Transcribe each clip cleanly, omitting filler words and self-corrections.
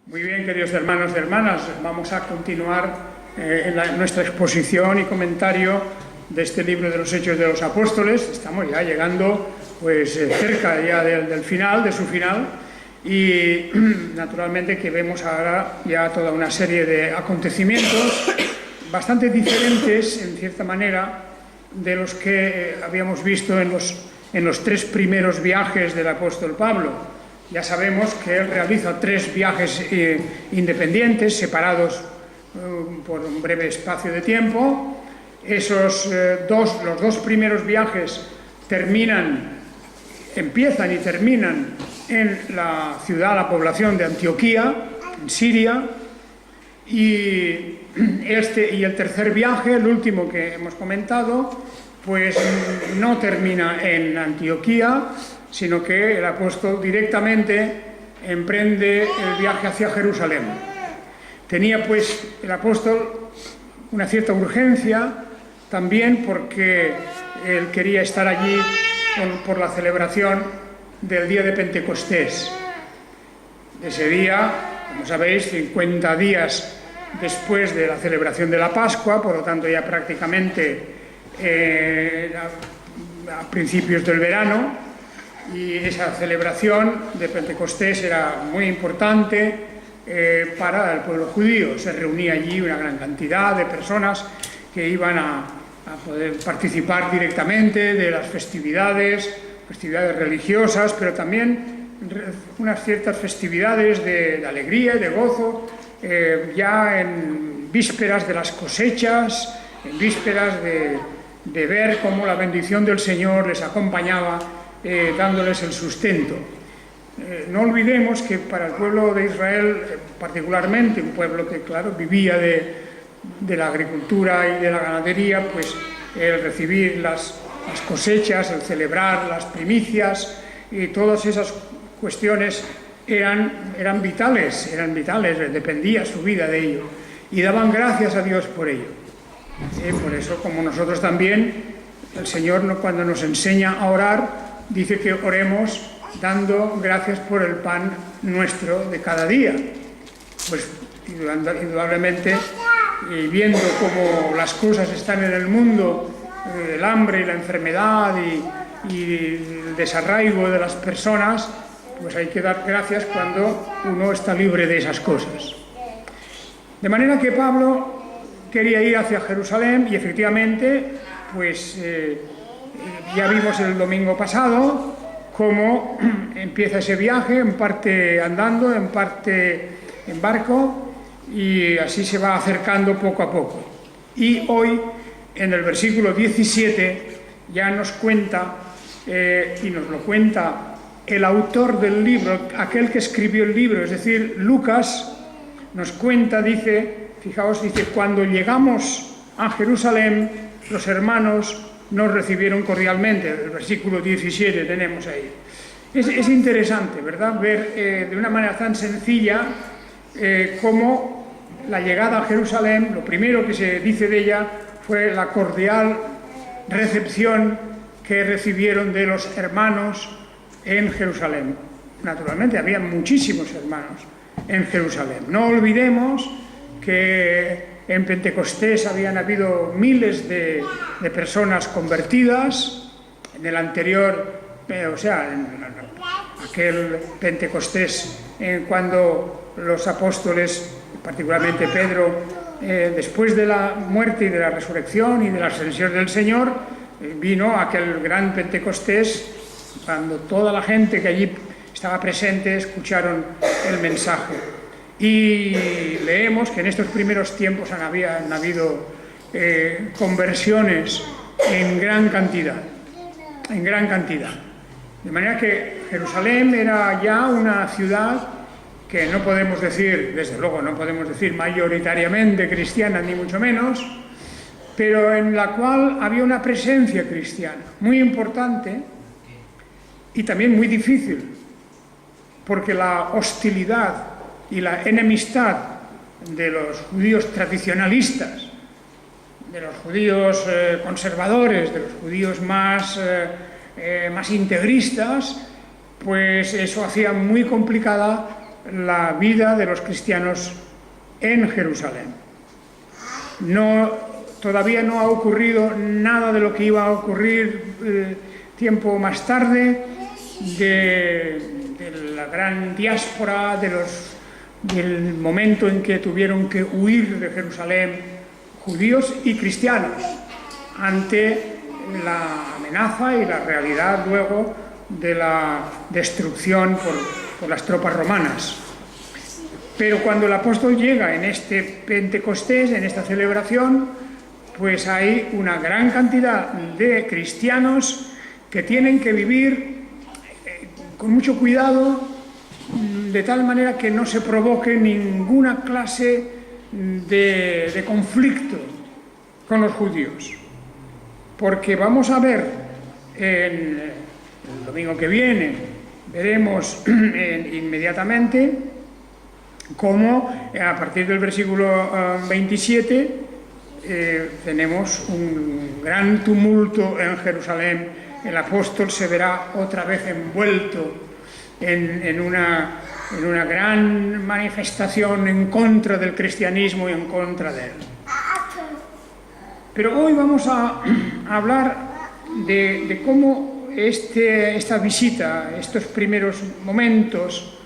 Muy bien, queridos hermanos y hermanas, vamos a continuar nuestra exposición y comentario de este libro de los Hechos de los Apóstoles. Estamos ya llegando cerca ya del final, de su final, y naturalmente que vemos ahora ya toda una serie de acontecimientos bastante diferentes, en cierta manera, de los que habíamos visto en los tres primeros viajes del apóstol Pablo. Ya sabemos que él realiza 3 viajes independientes, separados por un breve espacio de tiempo. Los dos primeros viajes empiezan y terminan en la ciudad, la población de Antioquía, en Siria, y el tercer viaje, el último que hemos comentado, pues no termina en Antioquía, sino que el apóstol directamente emprende el viaje hacia Jerusalén. Tenía pues el apóstol una cierta urgencia, también porque él quería estar allí por la celebración del día de Pentecostés. Ese día, como sabéis, 50 días después de la celebración de la Pascua, por lo tanto ya prácticamente a principios del verano, y esa celebración de Pentecostés era muy importante para el pueblo judío. Se reunía allí una gran cantidad de personas que iban a poder participar directamente de las festividades religiosas, pero también unas ciertas festividades de alegría y de gozo, ya en vísperas de las cosechas, en vísperas de ver cómo la bendición del Señor les acompañaba, dándoles el sustento. No olvidemos que para el pueblo de Israel, particularmente, un pueblo que, claro, vivía de la agricultura y de la ganadería, pues el recibir las cosechas, el celebrar las primicias y todas esas cuestiones eran vitales, dependía su vida de ello, y daban gracias a Dios por ello. Por eso, como nosotros también, el Señor cuando nos enseña a orar, dice que oremos dando gracias por el pan nuestro de cada día. Pues indudablemente, viendo cómo las cosas están en el mundo, el hambre y la enfermedad y el desarraigo de las personas, pues hay que dar gracias cuando uno está libre de esas cosas. De manera que Pablo quería ir hacia Jerusalén y efectivamente, pues ya vimos el domingo pasado cómo empieza ese viaje, en parte andando, en parte en barco, y así se va acercando poco a poco. Y hoy, en el versículo 17, ya nos cuenta, y nos lo cuenta el autor del libro, aquel que escribió el libro, es decir, Lucas, nos cuenta, dice, fijaos, dice, cuando llegamos a Jerusalén, los hermanos nos recibieron cordialmente. El versículo 17 tenemos ahí. Es interesante, ¿verdad?, ver de una manera tan sencilla cómo la llegada a Jerusalén, lo primero que se dice de ella fue la cordial recepción que recibieron de los hermanos en Jerusalén. Naturalmente, había muchísimos hermanos en Jerusalén. No olvidemos que en Pentecostés habían habido miles de personas convertidas. En el anterior, en aquel Pentecostés, cuando los apóstoles, particularmente Pedro, después de la muerte y de la resurrección y de la ascensión del Señor, vino aquel gran Pentecostés, cuando toda la gente que allí estaba presente escucharon el mensaje. Y leemos que en estos primeros tiempos han habido conversiones en gran cantidad. De manera que Jerusalén era ya una ciudad que no podemos decir, desde luego no podemos decir mayoritariamente cristiana, ni mucho menos, pero en la cual había una presencia cristiana muy importante y también muy difícil, porque la hostilidad y la enemistad de los judíos tradicionalistas, de los judíos conservadores, de los judíos más integristas, pues eso hacía muy complicada la vida de los cristianos en Jerusalén. Todavía no ha ocurrido nada de lo que iba a ocurrir tiempo más tarde, de la gran diáspora, del momento en que tuvieron que huir de Jerusalén judíos y cristianos ante la amenaza y la realidad luego de la destrucción por las tropas romanas. Pero cuando el apóstol llega en este Pentecostés, en esta celebración, pues hay una gran cantidad de cristianos que tienen que vivir con mucho cuidado, de tal manera que no se provoque ninguna clase de conflicto con los judíos. Porque vamos a ver, el domingo que viene, veremos inmediatamente cómo a partir del versículo 27 tenemos un gran tumulto en Jerusalén. El apóstol se verá otra vez envuelto en una gran manifestación en contra del cristianismo y en contra de él. Pero hoy vamos a hablar de cómo esta visita, estos primeros momentos,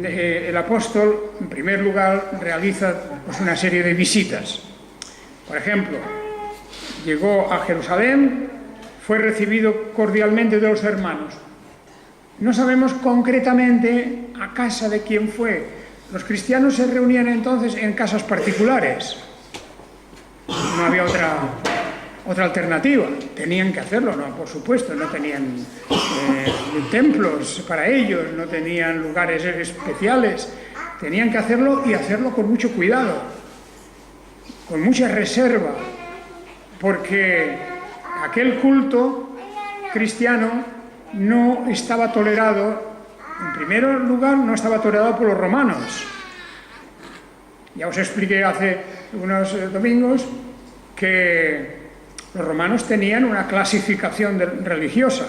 el apóstol, en primer lugar, realiza pues, una serie de visitas. Por ejemplo, llegó a Jerusalén, fue recibido cordialmente de los hermanos. No sabemos concretamente a casa de quién fue. Los cristianos se reunían entonces en casas particulares. No había otra alternativa. Tenían que hacerlo, ¿no? Por supuesto, no tenían templos para ellos, no tenían lugares especiales. Tenían que hacerlo y hacerlo con mucho cuidado, con mucha reserva, porque aquel culto cristiano no estaba tolerado, en primer lugar, no estaba tolerado por los romanos. Ya os expliqué hace unos domingos que los romanos tenían una clasificación religiosa.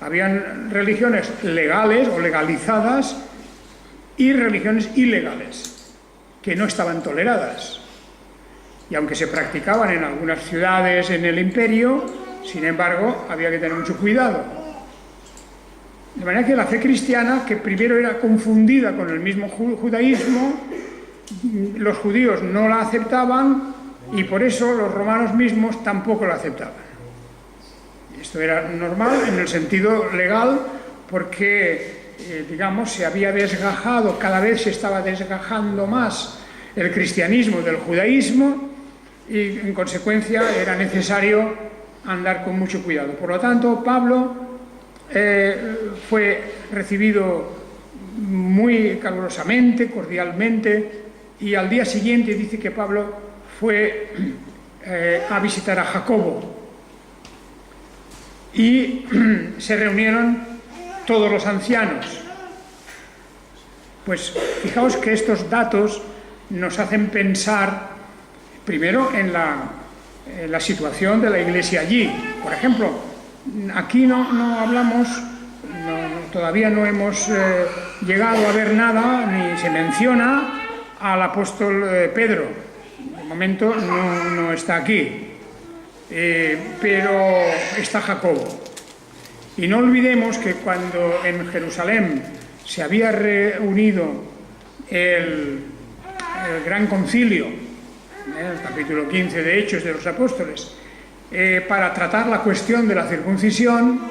Habían religiones legales o legalizadas y religiones ilegales, que no estaban toleradas. Y aunque se practicaban en algunas ciudades en el imperio, sin embargo, había que tener mucho cuidado. De manera que la fe cristiana, que primero era confundida con el mismo judaísmo, los judíos no la aceptaban y por eso los romanos mismos tampoco la aceptaban. Esto era normal en el sentido legal porque, digamos, se había desgajado, cada vez se estaba desgajando más el cristianismo del judaísmo y en consecuencia era necesario andar con mucho cuidado. Por lo tanto, Pablo fue recibido muy calurosamente, cordialmente, y al día siguiente dice que Pablo fue a visitar a Jacobo y se reunieron todos los ancianos. Pues fijaos que estos datos nos hacen pensar primero en la situación de la iglesia allí. Por ejemplo, aquí no hablamos, todavía no hemos llegado a ver nada, ni se menciona al apóstol Pedro. De momento no está aquí, pero está Jacobo. Y no olvidemos que cuando en Jerusalén se había reunido el Gran Concilio, el capítulo 15 de Hechos de los Apóstoles, para tratar la cuestión de la circuncisión,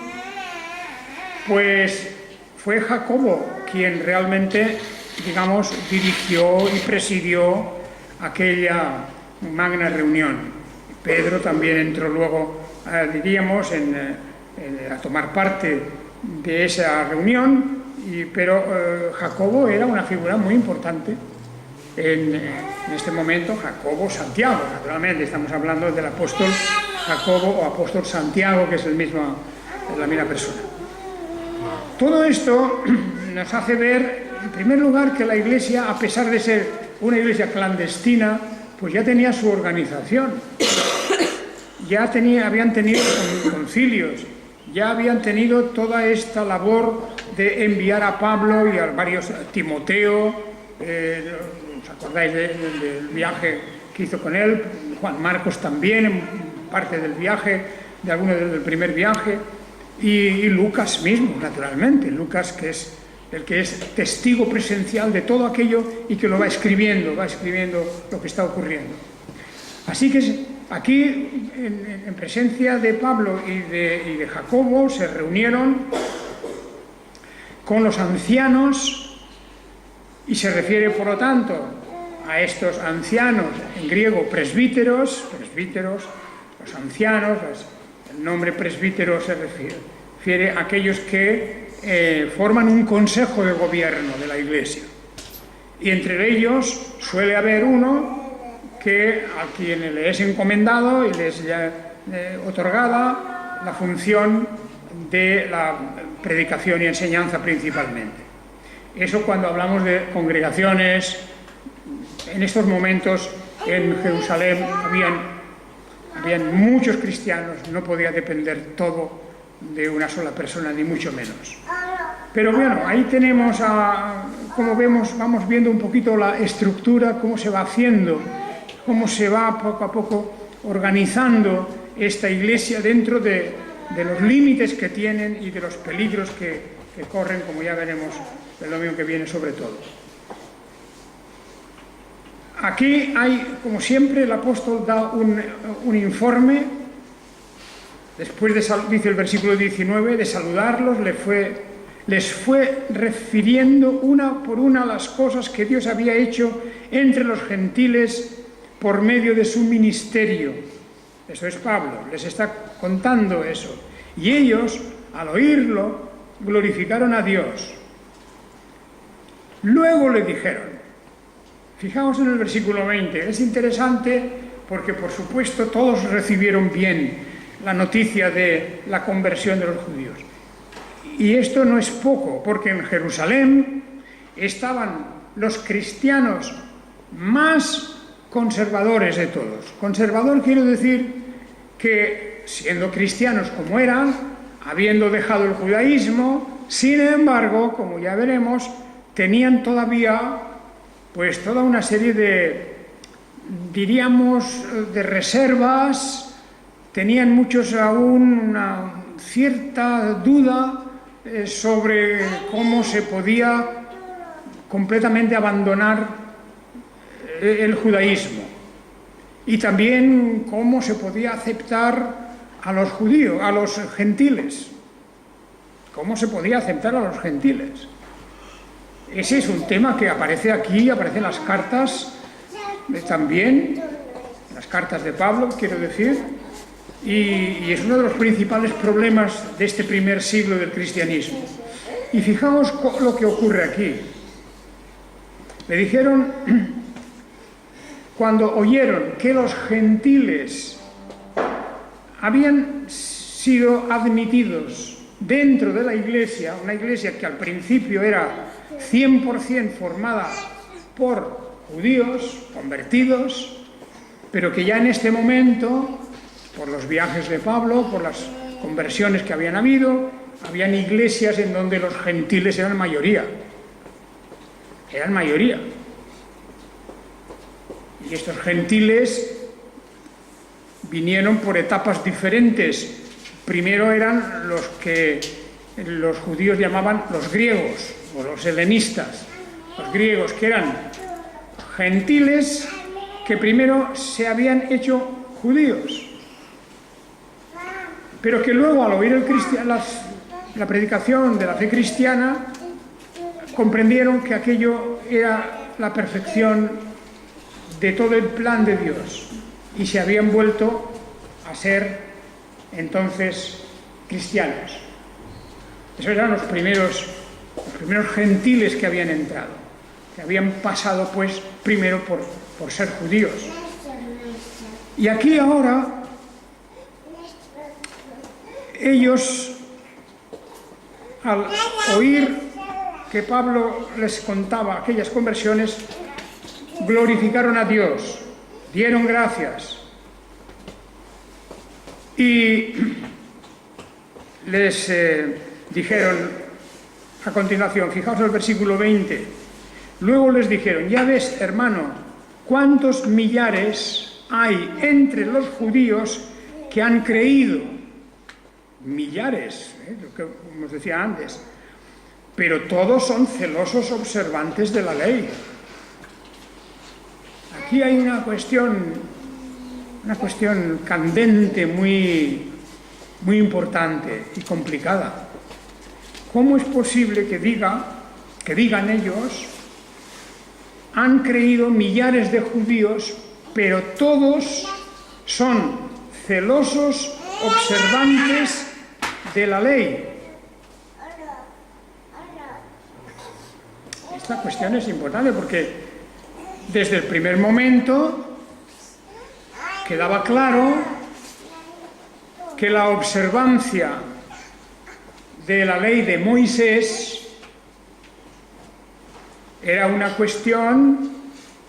pues fue Jacobo quien realmente, digamos, dirigió y presidió aquella magna reunión. Pedro también entró luego, diríamos, a tomar parte de esa reunión, pero Jacobo era una figura muy importante en este momento. Jacobo Santiago, naturalmente estamos hablando del apóstol Jacobo o apóstol Santiago, que es la misma persona. Todo esto nos hace ver, en primer lugar, que la iglesia, a pesar de ser una iglesia clandestina, pues ya tenía su organización, habían tenido concilios, ya habían tenido toda esta labor de enviar a Pablo y a varios, Timoteo, ¿os acordáis del viaje que hizo con él? Juan Marcos también, en parte del viaje, de alguno del primer viaje, y Lucas mismo, naturalmente, Lucas, que es el que es testigo presencial de todo aquello y que lo va escribiendo lo que está ocurriendo. Así que aquí, en presencia de Pablo y de Jacobo, se reunieron con los ancianos, y se refiere, por lo tanto, a estos ancianos, en griego presbíteros, los ancianos, el nombre presbítero se refiere a aquellos que forman un consejo de gobierno de la Iglesia. Y entre ellos suele haber uno a quien le es encomendado y le es otorgada la función de la predicación y enseñanza principalmente. Eso cuando hablamos de congregaciones. En estos momentos en Jerusalén habían muchos cristianos, no podía depender todo de una sola persona, ni mucho menos. Pero bueno, ahí tenemos, como vemos, vamos viendo un poquito la estructura, cómo se va haciendo, cómo se va poco a poco organizando esta iglesia dentro de los límites que tienen y de los peligros que corren, como ya veremos el domingo que viene sobre todo. Aquí hay, como siempre, el apóstol da un informe, después dice el versículo 19, de saludarlos, les fue refiriendo una por una las cosas que Dios había hecho entre los gentiles por medio de su ministerio. Eso es Pablo, les está contando eso. Y ellos, al oírlo, glorificaron a Dios. Luego le dijeron, fijaos en el versículo 20, es interesante porque por supuesto todos recibieron bien la noticia de la conversión de los judíos. Y esto no es poco, porque en Jerusalén estaban los cristianos más conservadores de todos. Conservador quiero decir que, siendo cristianos como eran, habiendo dejado el judaísmo, sin embargo, como ya veremos, tenían todavía pues toda una serie diríamos, de reservas, tenían muchos aún una cierta duda sobre cómo se podía completamente abandonar el judaísmo y también cómo se podía aceptar a los judíos, a los gentiles. ¿Cómo se podía aceptar a los gentiles? Ese es un tema que aparece aquí, aparece en las cartas también, en las cartas de Pablo, quiero decir, y es uno de los principales problemas de este primer siglo del cristianismo. Y fijaos lo que ocurre aquí. Le dijeron, cuando oyeron que los gentiles habían sido admitidos dentro de la iglesia, una iglesia que al principio era 100% formada por judíos convertidos, pero que ya en este momento, por los viajes de Pablo, por las conversiones que habían habido, habían iglesias en donde los gentiles eran mayoría. Eran mayoría. Y estos gentiles vinieron por etapas diferentes. Primero eran los que los judíos llamaban los griegos, o los helenistas, los griegos, que eran gentiles que primero se habían hecho judíos, pero que luego al oír la predicación de la fe cristiana comprendieron que aquello era la perfección de todo el plan de Dios y se habían vuelto a ser entonces cristianos. Esos eran los primeros gentiles que habían entrado, que habían pasado pues primero por ser judíos. Y aquí ahora ellos, al oír que Pablo les contaba aquellas conversiones, glorificaron a Dios, dieron gracias y les dijeron A continuación, fijaos el versículo 20. Luego les dijeron, ya ves, hermano, cuántos millares hay entre los judíos que han creído. Millares, lo que os decía antes. Pero todos son celosos observantes de la ley. Aquí hay una cuestión candente, muy importante y complicada. ¿Cómo es posible que digan ellos, han creído millares de judíos, pero todos son celosos observantes de la ley? Esta cuestión es importante porque desde el primer momento quedaba claro que la observancia de la ley de Moisés era una cuestión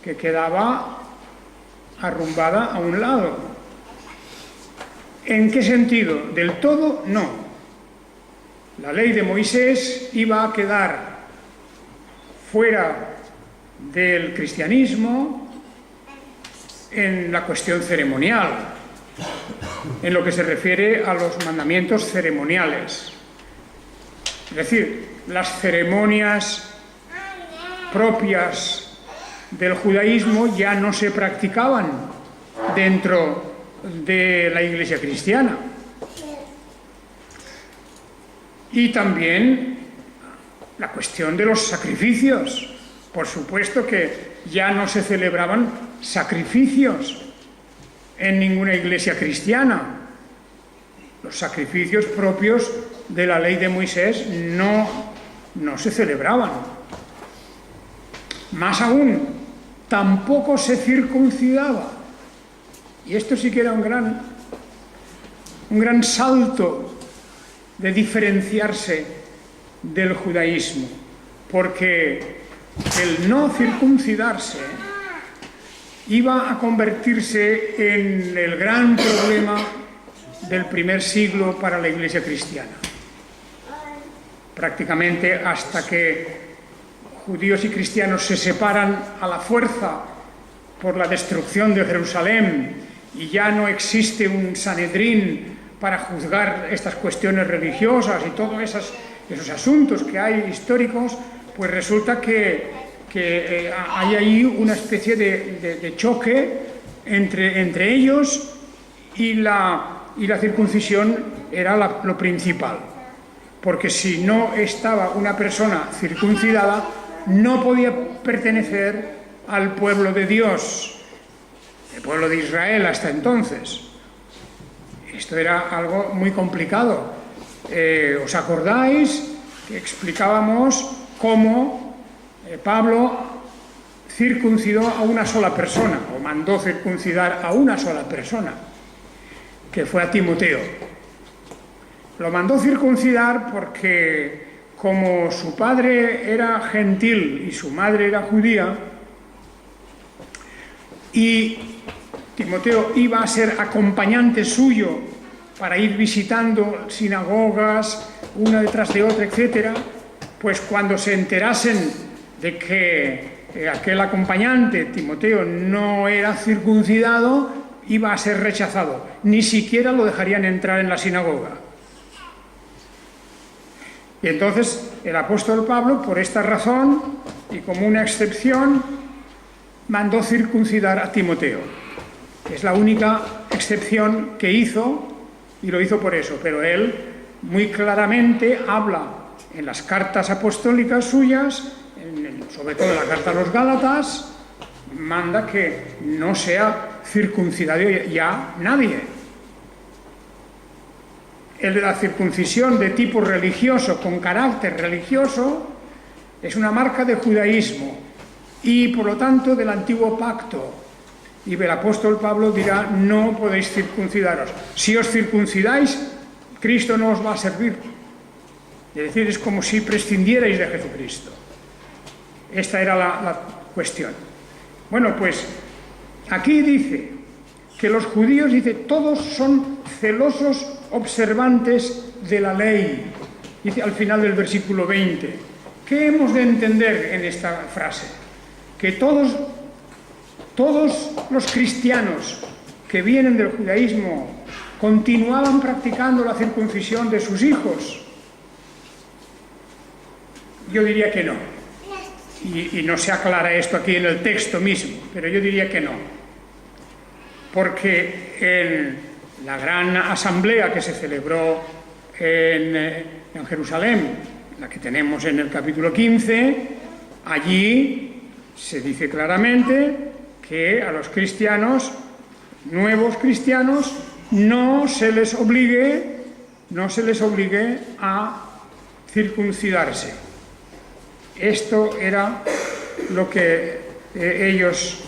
que quedaba arrumbada a un lado. ¿En qué sentido? Del todo, no. La ley de Moisés iba a quedar fuera del cristianismo en la cuestión ceremonial, en lo que se refiere a los mandamientos ceremoniales. Es decir, las ceremonias propias del judaísmo ya no se practicaban dentro de la Iglesia cristiana. Y también la cuestión de los sacrificios. Por supuesto que ya no se celebraban sacrificios en ninguna iglesia cristiana. Los sacrificios propios de la ley de Moisés no se celebraban. Más aún, tampoco se circuncidaba. Y esto sí que era un gran salto de diferenciarse del judaísmo, porque el no circuncidarse iba a convertirse en el gran problema del primer siglo para la Iglesia cristiana. Prácticamente hasta que judíos y cristianos se separan a la fuerza por la destrucción de Jerusalén y ya no existe un Sanedrín para juzgar estas cuestiones religiosas y todos esos asuntos que hay históricos, pues resulta que hay ahí una especie de choque entre ellos y la circuncisión era lo principal. Porque si no estaba una persona circuncidada, no podía pertenecer al pueblo de Dios, el pueblo de Israel hasta entonces. Esto era algo muy complicado. ¿Os acordáis que explicábamos cómo Pablo circuncidó a una sola persona, o mandó circuncidar a una sola persona, que fue a Timoteo? Lo mandó circuncidar porque, como su padre era gentil y su madre era judía, y Timoteo iba a ser acompañante suyo para ir visitando sinagogas, una detrás de otra, etc., pues cuando se enterasen de que aquel acompañante, Timoteo, no era circuncidado, iba a ser rechazado. Ni siquiera lo dejarían entrar en la sinagoga. Y entonces el apóstol Pablo, por esta razón, y como una excepción, mandó circuncidar a Timoteo. Es la única excepción que hizo, y lo hizo por eso, pero él muy claramente habla en las cartas apostólicas suyas, sobre todo en la carta a los Gálatas, manda que no sea circuncidado ya nadie. El de la circuncisión de tipo religioso, con carácter religioso, es una marca de judaísmo y por lo tanto del antiguo pacto. Y el apóstol Pablo dirá, no podéis circuncidaros. Si os circuncidáis, Cristo no os va a servir. Es decir, es como si prescindierais de Jesucristo. Esta era la cuestión. Bueno, pues aquí dice que los judíos, todos son celosos observantes de la ley. Dice al final del versículo 20, ¿qué hemos de entender en esta frase? Que todos los cristianos que vienen del judaísmo continuaban practicando la circuncisión de sus hijos. Yo diría que no. Y no se aclara esto aquí en el texto mismo, pero yo diría que no. Porque en la gran asamblea que se celebró en Jerusalén, la que tenemos en el capítulo 15, allí se dice claramente que a los cristianos, nuevos cristianos, no se les obligue a circuncidarse. Esto era lo que ellos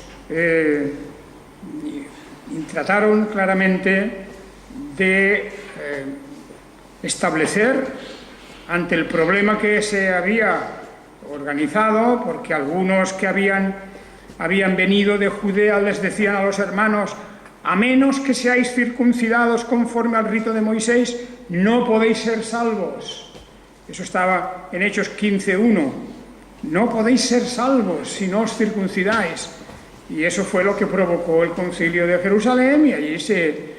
trataron claramente de establecer ante el problema que se había organizado, porque algunos que habían venido de Judea les decían a los hermanos: a menos que seáis circuncidados conforme al rito de Moisés, no podéis ser salvos. Eso estaba en Hechos 15:1. No podéis ser salvos si no os circuncidáis. Y eso fue lo que provocó el concilio de Jerusalén, y allí se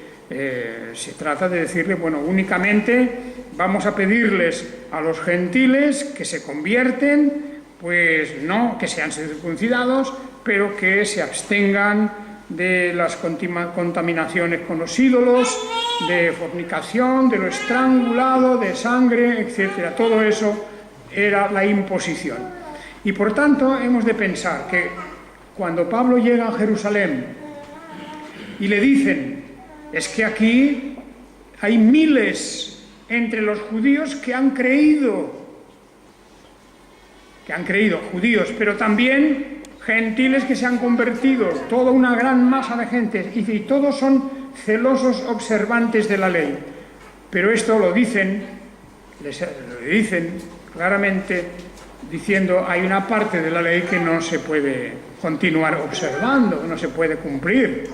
trata de decirle, bueno, únicamente vamos a pedirles a los gentiles que se convierten, pues no que sean circuncidados, pero que se abstengan de las contaminaciones con los ídolos, de fornicación, de lo estrangulado, de sangre, etc. Todo eso era la imposición. Y por tanto hemos de pensar que cuando Pablo llega a Jerusalén y le dicen: es que aquí hay miles entre los judíos que han creído, judíos, pero también gentiles que se han convertido, toda una gran masa de gente, y todos son celosos observantes de la ley. Pero esto lo dicen claramente, diciendo: hay una parte de la ley que no se puede continuar observando, no se puede cumplir,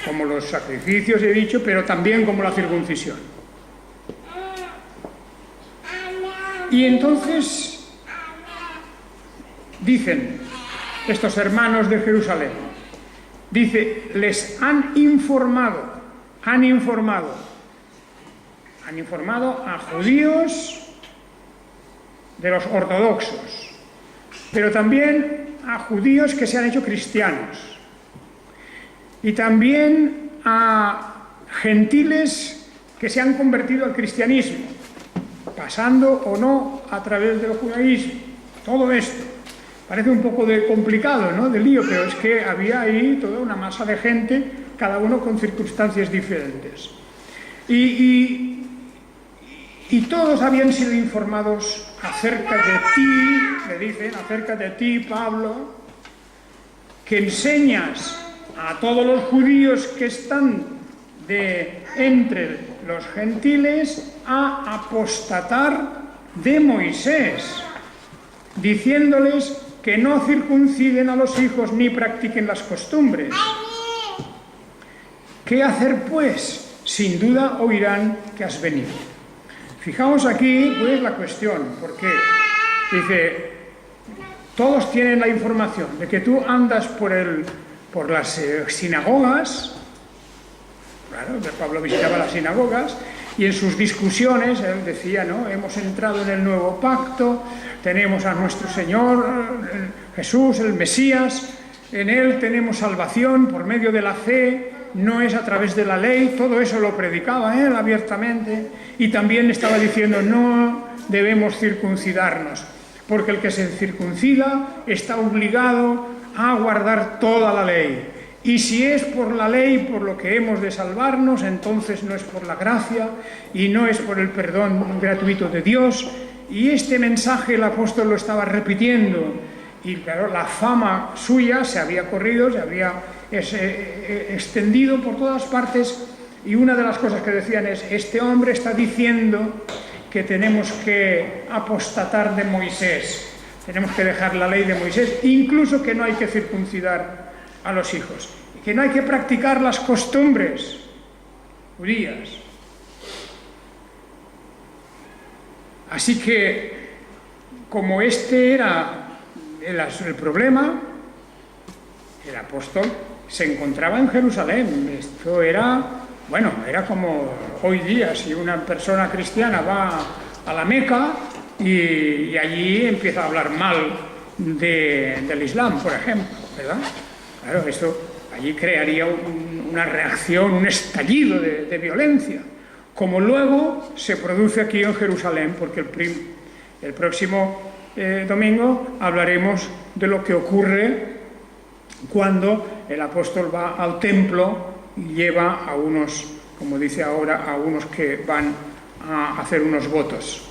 como los sacrificios, he dicho, pero también como la circuncisión. Y entonces dicen estos hermanos de Jerusalén, dice, les han informado a judíos de los ortodoxos, pero también a judíos que se han hecho cristianos, y también a gentiles que se han convertido al cristianismo, pasando o no a través del judaísmo. Todo esto parece un poco complicado, ¿no?, de lío, pero es que había ahí toda una masa de gente, cada uno con circunstancias diferentes. Y todos habían sido informados acerca de ti, le dicen, acerca de ti, Pablo, que enseñas a todos los judíos que están entre los gentiles a apostatar de Moisés, diciéndoles que no circunciden a los hijos ni practiquen las costumbres. ¿Qué hacer, pues? Sin duda oirán que has venido. Fijaos aquí, pues, la cuestión, porque dice, todos tienen la información de que tú andas por las sinagogas. Claro, Pablo visitaba las sinagogas, y en sus discusiones él decía, ¿no?, hemos entrado en el nuevo pacto, tenemos a nuestro Señor Jesús, el Mesías, en él tenemos salvación por medio de la fe, no es a través de la ley. Todo eso lo predicaba él abiertamente, y también estaba diciendo, no debemos circuncidarnos, porque el que se circuncida está obligado a guardar toda la ley. Y si es por la ley por lo que hemos de salvarnos, entonces no es por la gracia y no es por el perdón gratuito de Dios. Y este mensaje el apóstol lo estaba repitiendo, y claro, la fama suya se había corrido, se había extendido por todas partes, y una de las cosas que decían es, este hombre está diciendo que tenemos que apostatar de Moisés, tenemos que dejar la ley de Moisés, incluso que no hay que circuncidar a los hijos, que no hay que practicar las costumbres judías. Así que, como este era el problema, el apóstol se encontraba en Jerusalén. Esto era, bueno, era como hoy día, si una persona cristiana va a la Meca y allí empieza a hablar mal del Islam, por ejemplo, ¿verdad? Claro, esto allí crearía una reacción, un estallido de violencia, como luego se produce aquí en Jerusalén, porque el próximo domingo hablaremos de lo que ocurre cuando el apóstol va al templo y lleva a unos, como dice ahora, a unos que van a hacer unos votos.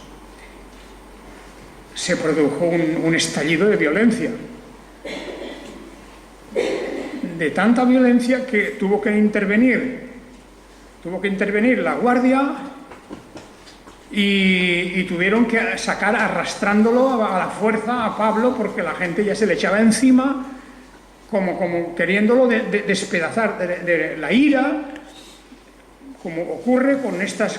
Se produjo un estallido de violencia, de tanta violencia que tuvo que intervenir la guardia y tuvieron que sacar arrastrándolo a la fuerza a Pablo, porque la gente ya se le echaba encima como queriéndolo despedazar de la ira, como ocurre con estas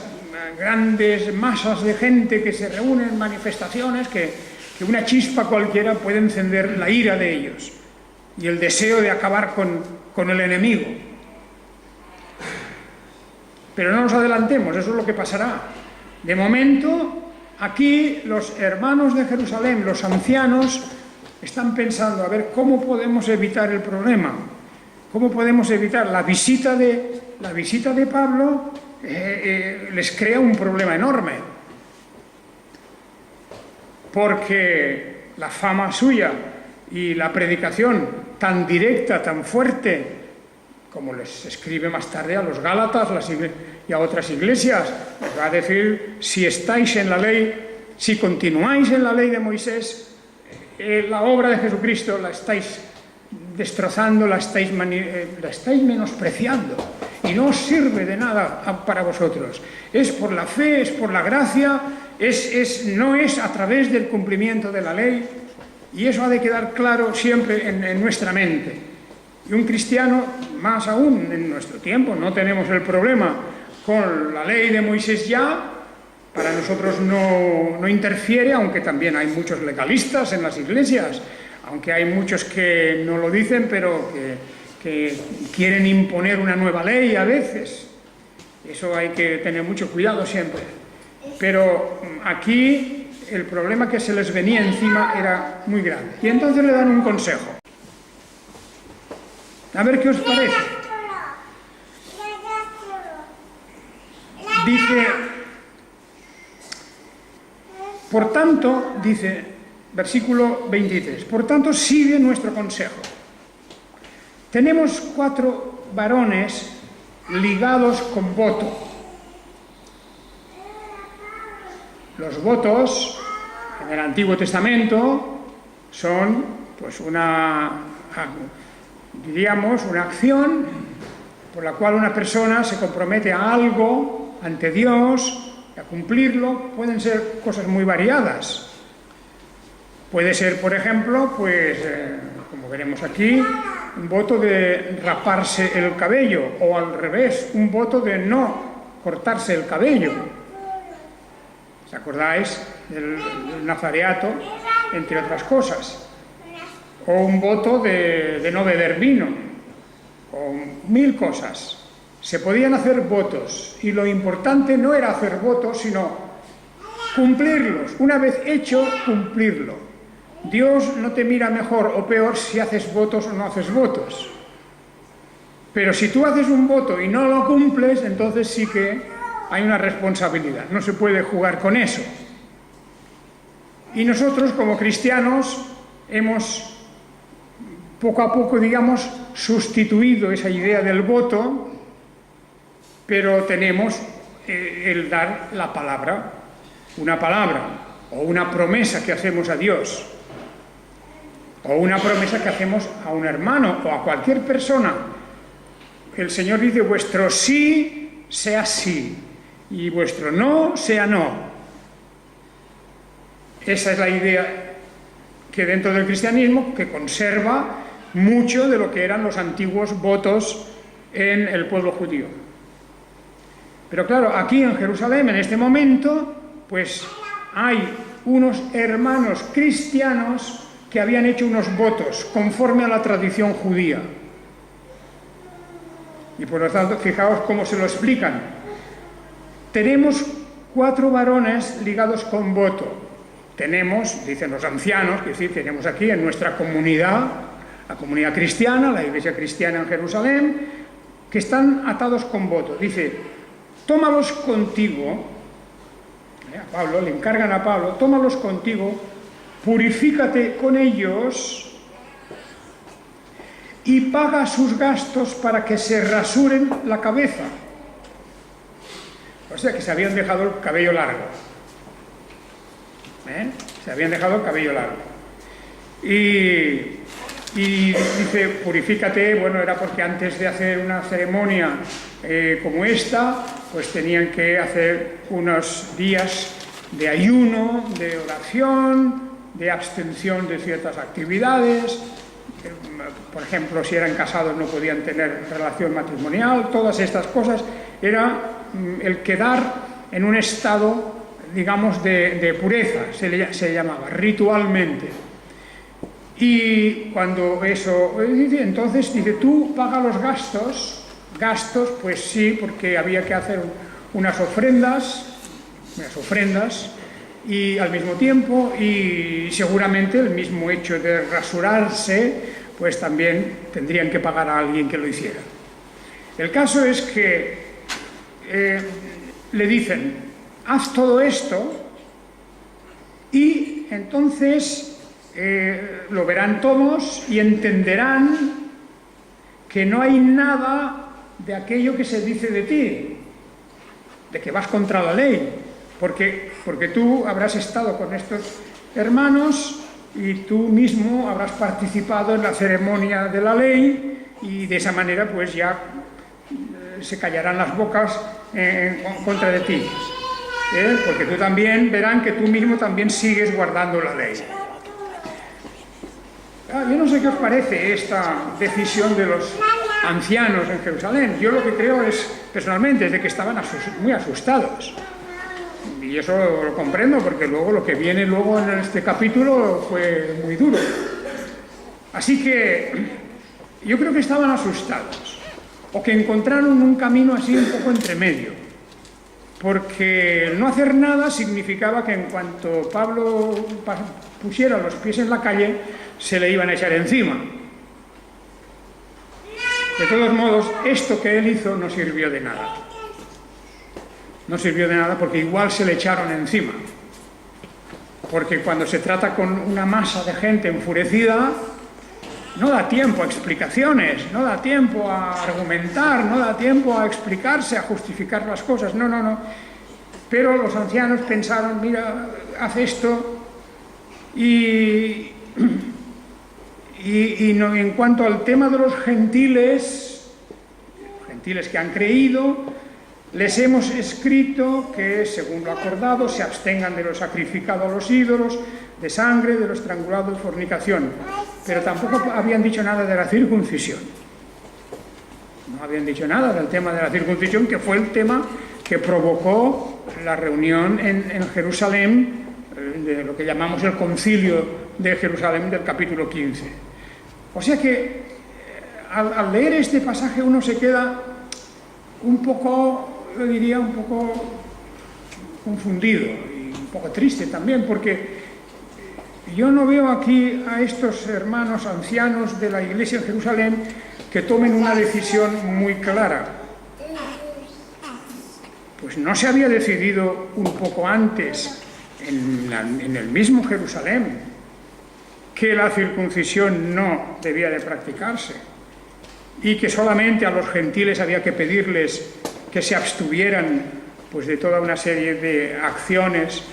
grandes masas de gente que se reúnen en manifestaciones, que una chispa cualquiera puede encender la ira de ellos y el deseo de acabar con el enemigo. Pero no nos adelantemos, eso es lo que pasará. De momento, aquí los hermanos de Jerusalén, los ancianos, están pensando a ver cómo podemos evitar el problema, cómo podemos evitar la visita de Pablo. Les crea un problema enorme, porque la fama suya y la predicación tan directa, tan fuerte, como les escribe más tarde a los Gálatas y a otras iglesias, les va a decir: si estáis en la ley, si continuáis en la ley de Moisés, la obra de Jesucristo la estáis destrozando, la estáis menospreciando, y no os sirve de nada para vosotros. Es por la fe, es por la gracia, no es a través del cumplimiento de la ley, y eso ha de quedar claro siempre en nuestra mente. Y un cristiano, más aún en nuestro tiempo, no tenemos el problema con la ley de Moisés ya. Para nosotros no interfiere, aunque también hay muchos legalistas en las iglesias, aunque hay muchos que no lo dicen, pero que quieren imponer una nueva ley a veces. Eso hay que tener mucho cuidado siempre. Pero aquí el problema que se les venía encima era muy grande. Y entonces le dan un consejo. A ver qué os parece. Dice, por tanto, dice, versículo 23, por tanto sigue nuestro consejo. Tenemos 4 varones ligados con voto. Los votos en el Antiguo Testamento son, pues, diríamos, una acción por la cual una persona se compromete a algo ante Dios, a cumplirlo. Pueden ser cosas muy variadas. Puede ser, por ejemplo, pues, como veremos aquí, un voto de raparse el cabello, o al revés, un voto de no cortarse el cabello. ¿Os acordáis del nazareato, entre otras cosas? O un voto de no beber vino, o 1000 cosas. Se podían hacer votos, y lo importante no era hacer votos, sino cumplirlos. Una vez hecho, cumplirlo. Dios no te mira mejor o peor si haces votos o no haces votos. Pero si tú haces un voto y no lo cumples, entonces sí que hay una responsabilidad. No se puede jugar con eso. Y nosotros, como cristianos, hemos poco a poco, digamos, sustituido esa idea del voto, pero tenemos el dar la palabra, una palabra, o una promesa que hacemos a Dios, o una promesa que hacemos a un hermano o a cualquier persona. El Señor dice: vuestro sí sea sí, y vuestro no sea no. Esa es la idea que dentro del cristianismo, que conserva mucho de lo que eran los antiguos votos en el pueblo judío. Pero claro, aquí en Jerusalén, en este momento, pues hay unos hermanos cristianos que habían hecho unos votos conforme a la tradición judía. Y por lo tanto, fijaos cómo se lo explican. Tenemos 4 varones ligados con voto. Tenemos, dicen los ancianos, es decir, tenemos aquí en nuestra comunidad, la comunidad cristiana, la iglesia cristiana en Jerusalén, que están atados con voto. Dice, tómalos contigo, a Pablo, le encargan a Pablo, tómalos contigo, purifícate con ellos y paga sus gastos para que se rasuren la cabeza. O sea que se habían dejado el cabello largo. Se habían dejado el cabello largo. Y dice, purifícate, bueno, era porque antes de hacer una ceremonia como esta, pues tenían que hacer unos días de ayuno, de oración, de abstención de ciertas actividades. Por ejemplo, si eran casados no podían tener relación matrimonial. Todas estas cosas era el quedar en un estado, digamos, de pureza, se llamaba, ritualmente. Y cuando eso, entonces dice, tú paga los gastos, pues sí, porque había que hacer unas ofrendas, y al mismo tiempo, y seguramente el mismo hecho de rasurarse, pues también tendrían que pagar a alguien que lo hiciera. El caso es que le dicen, haz todo esto y entonces lo verán todos y entenderán que no hay nada de aquello que se dice de ti, de que vas contra la ley, porque tú habrás estado con estos hermanos y tú mismo habrás participado en la ceremonia de la ley y de esa manera pues ya se callarán las bocas en contra de ti. Porque tú también verán que tú mismo también sigues guardando la ley. Yo no sé qué os parece esta decisión de los ancianos en Jerusalén. Yo lo que creo es, personalmente, es de que estaban muy asustados. Y eso lo comprendo, porque luego lo que viene luego en este capítulo fue muy duro. Así que yo creo que estaban asustados, o que encontraron un camino así un poco entre medio. Porque el no hacer nada significaba que en cuanto Pablo pusiera los pies en la calle, se le iban a echar encima. De todos modos, esto que él hizo no sirvió de nada. No sirvió de nada porque igual se le echaron encima. Porque cuando se trata con una masa de gente enfurecida, no da tiempo a explicaciones, no da tiempo a argumentar, no da tiempo a explicarse, a justificar las cosas, no. Pero los ancianos pensaron, mira, haz esto, y no, en cuanto al tema de los gentiles que han creído, les hemos escrito que, según lo acordado, se abstengan de lo sacrificado a los ídolos, de sangre, de lo estrangulado, de fornicación. Pero tampoco habían dicho nada de la circuncisión. No habían dicho nada del tema de la circuncisión, que fue el tema que provocó la reunión en Jerusalén, de lo que llamamos el concilio de Jerusalén del capítulo 15. O sea que al leer este pasaje uno se queda un poco, yo diría, un poco confundido y un poco triste también, porque yo no veo aquí a estos hermanos ancianos de la iglesia en Jerusalén que tomen una decisión muy clara. Pues no se había decidido un poco antes en el mismo Jerusalén que la circuncisión no debía de practicarse y que solamente a los gentiles había que pedirles que se abstuvieran pues de toda una serie de acciones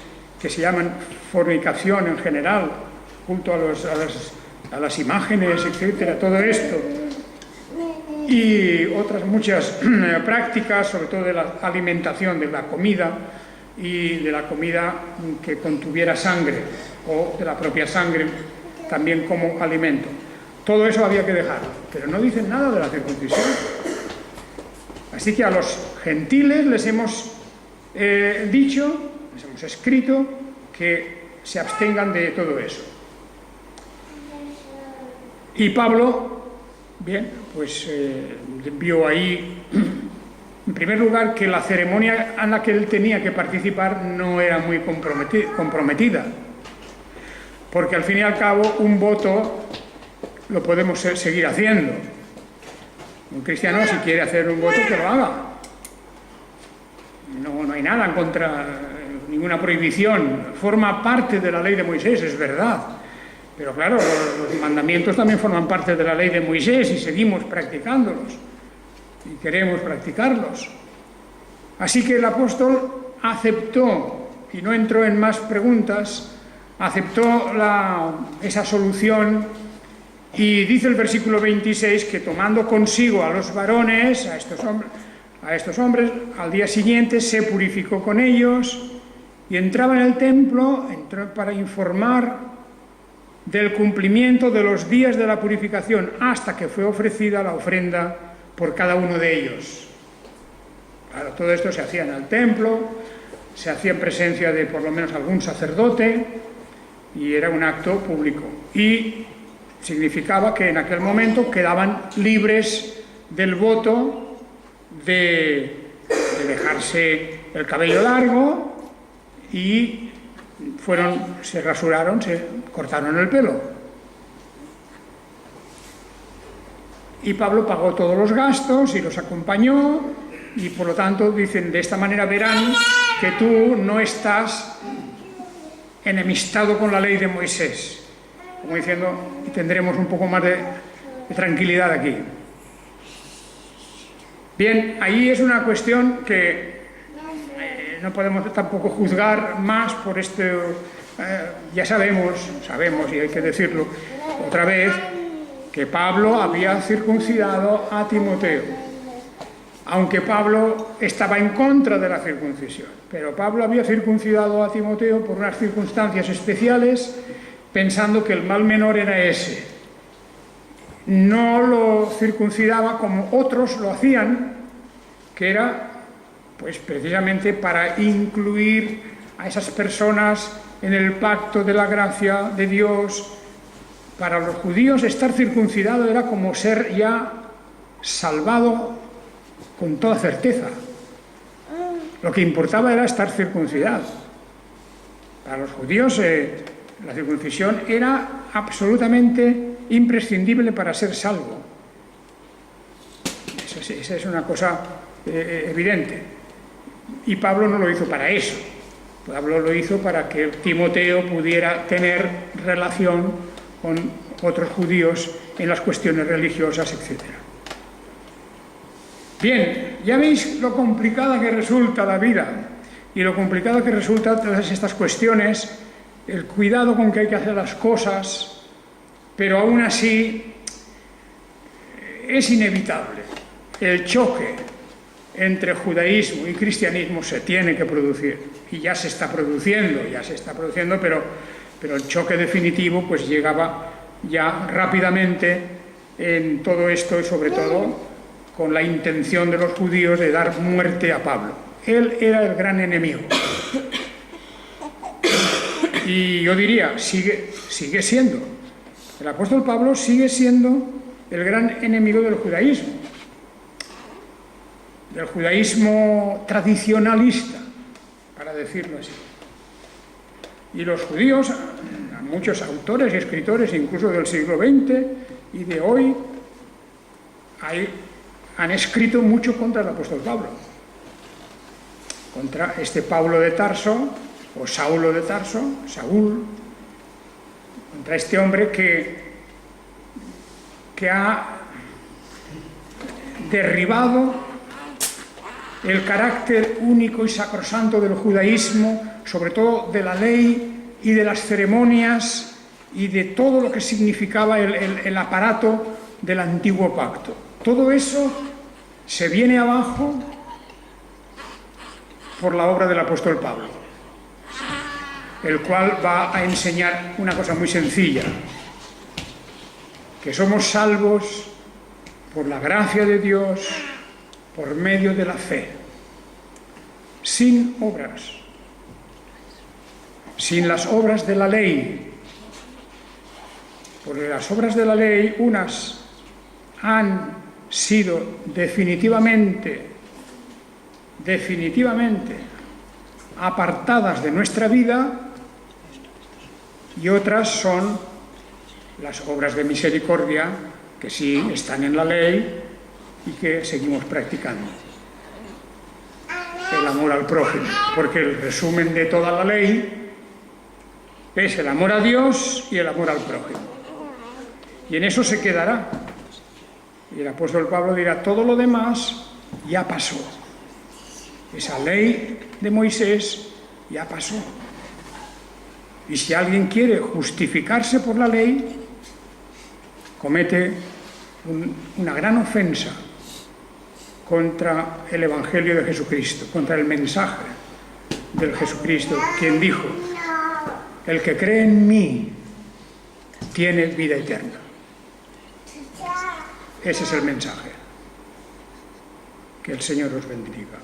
que se llaman fornicación en general, junto a las imágenes, etcétera, todo esto, y otras muchas prácticas, sobre todo de la alimentación, de la comida, y de la comida que contuviera sangre, o de la propia sangre, también como alimento. Todo eso había que dejar, pero no dicen nada de la circuncisión. Así que a los gentiles les hemos dicho, les hemos escrito, que se abstengan de todo eso. Y Pablo, bien, pues vio ahí, en primer lugar, que la ceremonia en la que él tenía que participar no era muy comprometida, porque al fin y al cabo un voto lo podemos seguir haciendo. Un cristiano, si quiere hacer un voto, que lo haga. No hay nada en contra, ninguna prohibición. Forma parte de la ley de Moisés, es verdad. Pero claro, los mandamientos también forman parte de la ley de Moisés y seguimos practicándolos. Y queremos practicarlos. Así que el apóstol aceptó, y no entró en más preguntas, aceptó esa solución. Y dice el versículo 26 que tomando consigo a los varones, a estos hombres, al día siguiente se purificó con ellos y entraba en el templo para informar del cumplimiento de los días de la purificación hasta que fue ofrecida la ofrenda por cada uno de ellos. Claro, todo esto se hacía en el templo, se hacía en presencia de por lo menos algún sacerdote y era un acto público. Y significaba que en aquel momento quedaban libres del voto de dejarse el cabello largo y se rasuraron, se cortaron el pelo. Y Pablo pagó todos los gastos y los acompañó y por lo tanto dicen, de esta manera verán que tú no estás enemistado con la ley de Moisés. Como diciendo, tendremos un poco más de tranquilidad aquí. Bien, ahí es una cuestión que no podemos tampoco juzgar más por ya sabemos, y hay que decirlo otra vez, que Pablo había circuncidado a Timoteo, aunque Pablo estaba en contra de la circuncisión, pero Pablo había circuncidado a Timoteo por unas circunstancias especiales, pensando que el mal menor era ese. No lo circuncidaba como otros lo hacían, que era pues precisamente para incluir a esas personas en el pacto de la gracia de Dios. Para los judíos estar circuncidado era como ser ya salvado con toda certeza. Lo que importaba era estar circuncidado. Para los judíos la circuncisión era absolutamente imprescindible para ser salvo. Esa es una cosa evidente. Y Pablo no lo hizo para eso. Pablo lo hizo para que Timoteo pudiera tener relación con otros judíos en las cuestiones religiosas, etc. Bien, ya veis lo complicada que resulta la vida y lo complicado que resultan todas estas cuestiones, el cuidado con que hay que hacer las cosas, pero aún así es inevitable. El choque entre judaísmo y cristianismo se tiene que producir y ya se está produciendo, pero el choque definitivo pues llegaba ya rápidamente en todo esto y sobre todo con la intención de los judíos de dar muerte a Pablo. Él era el gran enemigo. Y yo diría, sigue siendo. El apóstol Pablo sigue siendo el gran enemigo del judaísmo tradicionalista, para decirlo así. Y los judíos, muchos autores y escritores, incluso del siglo XX y de hoy, han escrito mucho contra el apóstol Pablo. Contra este Pablo de Tarso, o Saulo de Tarso, Saúl, contra este hombre que ha derribado el carácter único y sacrosanto del judaísmo, sobre todo de la ley y de las ceremonias y de todo lo que significaba el aparato del antiguo pacto. Todo eso se viene abajo por la obra del apóstol Pablo, el cual va a enseñar una cosa muy sencilla, que somos salvos por la gracia de Dios, por medio de la fe, sin obras. sin las obras de la ley. Porque las obras de la ley, unas han sido definitivamente apartadas de nuestra vida, y otras son las obras de misericordia que sí están en la ley y que seguimos practicando. El amor al prójimo, porque el resumen de toda la ley es el amor a Dios y el amor al prójimo. Y en eso se quedará. Y el apóstol Pablo dirá, todo lo demás ya pasó. Esa ley de Moisés ya pasó. Y si alguien quiere justificarse por la ley, comete una gran ofensa contra el Evangelio de Jesucristo, contra el mensaje del Jesucristo, quien dijo, el que cree en mí tiene vida eterna. Ese es el mensaje. Que el Señor os bendiga.